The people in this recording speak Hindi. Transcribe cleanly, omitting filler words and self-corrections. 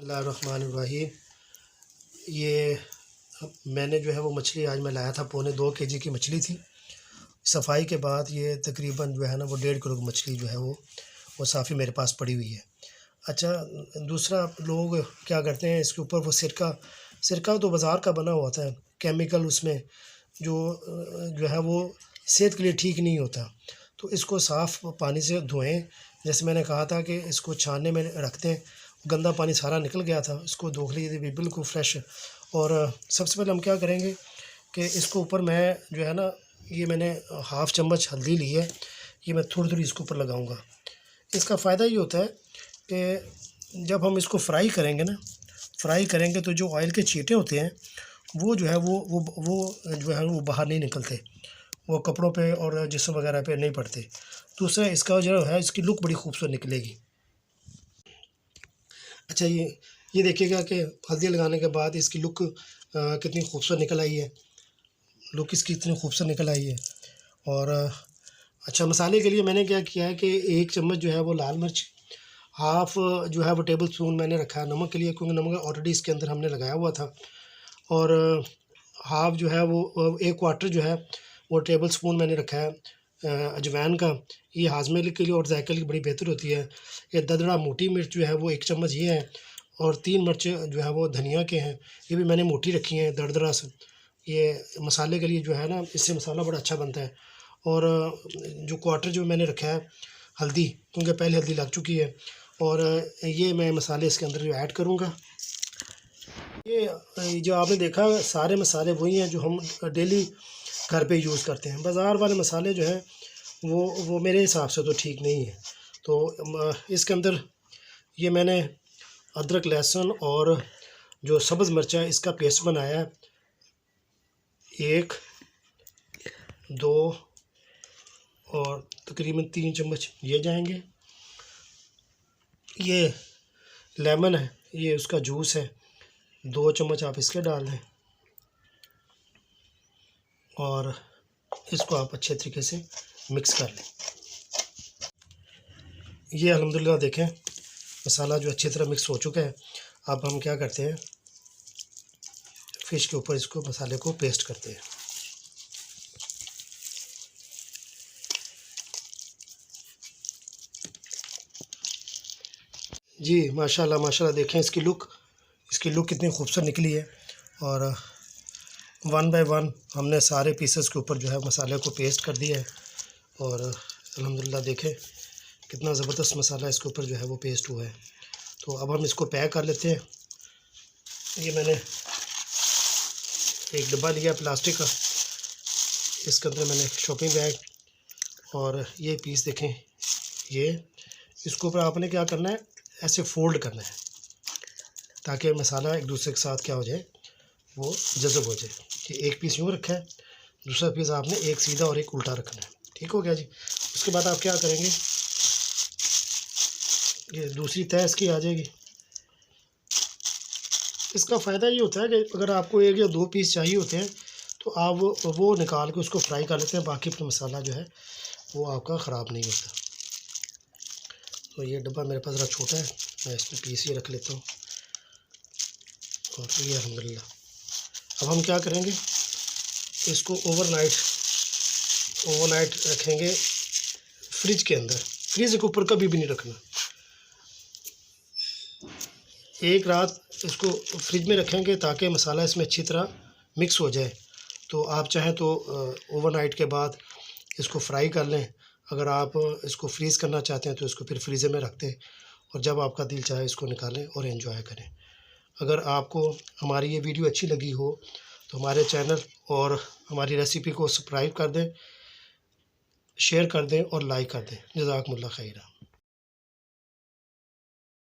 बिस्मिल्लाहिर्रहमानिर्रहीम। ये मैंने जो है वो मछली आज मैं लाया था, 2.25 kg की मछली थी। सफाई के बाद ये तकरीबन जो है ना वो 1.5 किलो की मछली जो है वो साफ़ी मेरे पास पड़ी हुई है। अच्छा, दूसरा लोग क्या करते हैं, इसके ऊपर वो सिरका तो बाज़ार का बना हुआ होता है, केमिकल उसमें जो है वो सेहत के लिए ठीक नहीं होता। तो इसको साफ़ पानी से धोएं। जैसे मैंने कहा था कि इसको छानने में रखते हैं, गंदा पानी सारा निकल गया था, इसको धो लीजिए बिल्कुल फ्रेश। और सबसे पहले हम क्या करेंगे कि इसको ऊपर मैं जो है ना, ये मैंने हाफ़ चम्मच हल्दी ली है, ये मैं थोड़ी थोड़ी इसके ऊपर लगाऊंगा। इसका फ़ायदा ये होता है कि जब हम इसको फ्राई करेंगे तो जो ऑयल के छींटे होते हैं वो जो है वो जो है वो बाहर नहीं निकलते, वो कपड़ों पे और जिस्म वगैरह पे नहीं पड़ते। दूसरा, इसका जो है इसकी लुक बड़ी खूबसूरत निकलेगी। अच्छा, ये देखिएगा कि हल्दी लगाने के बाद इसकी लुक कितनी खूबसूरत निकल आई है, लुक इसकी इतनी खूबसूरत निकल आई है। और अच्छा, मसाले के लिए मैंने क्या किया है कि 1 चम्मच जो है वो लाल मिर्च, हाफ़ जो है वो टेबल स्पून मैंने रखा है नमक के लिए, क्योंकि नमक ऑलरेडी इसके अंदर हमने लगाया हुआ था। और हाफ़ जो है वो 1 क्वार्टर जो है वो टेबल स्पून मैंने रखा है अजवाइन का। ये हाजमे के लिए और जायके के लिए बड़ी बेहतर होती है। ये ददड़ा मोटी मिर्च जो है वो 1 चम्मच ये है, और 3 मिर्च जो है वो धनिया के हैं, ये भी मैंने मोटी रखी हैं दरदरा से। ये मसाले के लिए जो है ना, इससे मसाला बड़ा अच्छा बनता है। और जो क्वार्टर जो मैंने रखा है हल्दी, क्योंकि पहले हल्दी लग चुकी है, और ये मैं मसाले इसके अंदर ऐड करूँगा। ये जो आपने देखा, सारे मसाले वही हैं जो हम डेली घर पे यूज़ करते हैं। बाज़ार वाले मसाले जो हैं वो मेरे हिसाब से तो ठीक नहीं है। तो इसके अंदर ये मैंने अदरक, लहसुन और जो सब्ज़ मिर्च है इसका पेस्ट बनाया है। 1, 2 और तकरीबन 3 चम्मच ये जाएंगे। ये लेमन है, ये उसका जूस है, 2 चम्मच आप इसके डाल दें। और इसको आप अच्छे तरीके से मिक्स कर लें। ये अल्हम्दुलिल्लाह देखें मसाला जो अच्छी तरह मिक्स हो चुका है। अब हम क्या करते हैं, फ़िश के ऊपर इसको मसाले को पेस्ट करते हैं। जी माशाल्लाह माशाल्लाह, देखें इसकी लुक कितनी खूबसूरत निकली है। और 1 बाय 1 हमने सारे पीसेस के ऊपर जो है मसाले को पेस्ट कर दिया है। और अल्हम्दुलिल्लाह देखें कितना ज़बरदस्त मसाला इसके ऊपर जो है वो पेस्ट हुआ है। तो अब हम इसको पैक कर लेते हैं। ये मैंने एक डब्बा लिया प्लास्टिक का, इसके अंदर मैंने शॉपिंग बैग, और ये पीस देखें, ये इसके ऊपर आपने क्या करना है, ऐसे फोल्ड करना है ताकि मसाला एक दूसरे के साथ क्या हो जाए, वो जज़ब हो जाए। कि एक पीस यूँ रखा है, दूसरा पीस आपने एक सीधा और एक उल्टा रखना है। ठीक हो गया जी। उसके बाद आप क्या करेंगे, ये दूसरी तह इसकी आ जाएगी। इसका फ़ायदा ये होता है कि अगर आपको 1 या 2 पीस चाहिए होते हैं तो आप वो निकाल के उसको फ्राई कर लेते हैं, बाकी फिर मसाला जो है वो आपका ख़राब नहीं होता। तो ये डब्बा मेरे पास ज़रा छोटा है, मैं इसमें पीस ही रख लेता हूँ। और ये अल्हम्दुलिल्लाह, अब हम क्या करेंगे, इसको ओवरनाइट रखेंगे फ्रिज के अंदर। फ्रिज के ऊपर कभी भी नहीं रखना, 1 रात इसको फ्रिज में रखेंगे ताकि मसाला इसमें अच्छी तरह मिक्स हो जाए। तो आप चाहें तो ओवरनाइट के बाद इसको फ्राई कर लें। अगर आप इसको फ्रीज़ करना चाहते हैं तो इसको फिर फ्रीज़र में रख दें, और जब आपका दिल चाहे इसको निकालें और एंजॉय करें। अगर आपको हमारी ये वीडियो अच्छी लगी हो तो हमारे चैनल और हमारी रेसिपी को सब्सक्राइब कर दें, शेयर कर दें और लाइक कर दें। जज़ाकुमुल्लाह खैरा।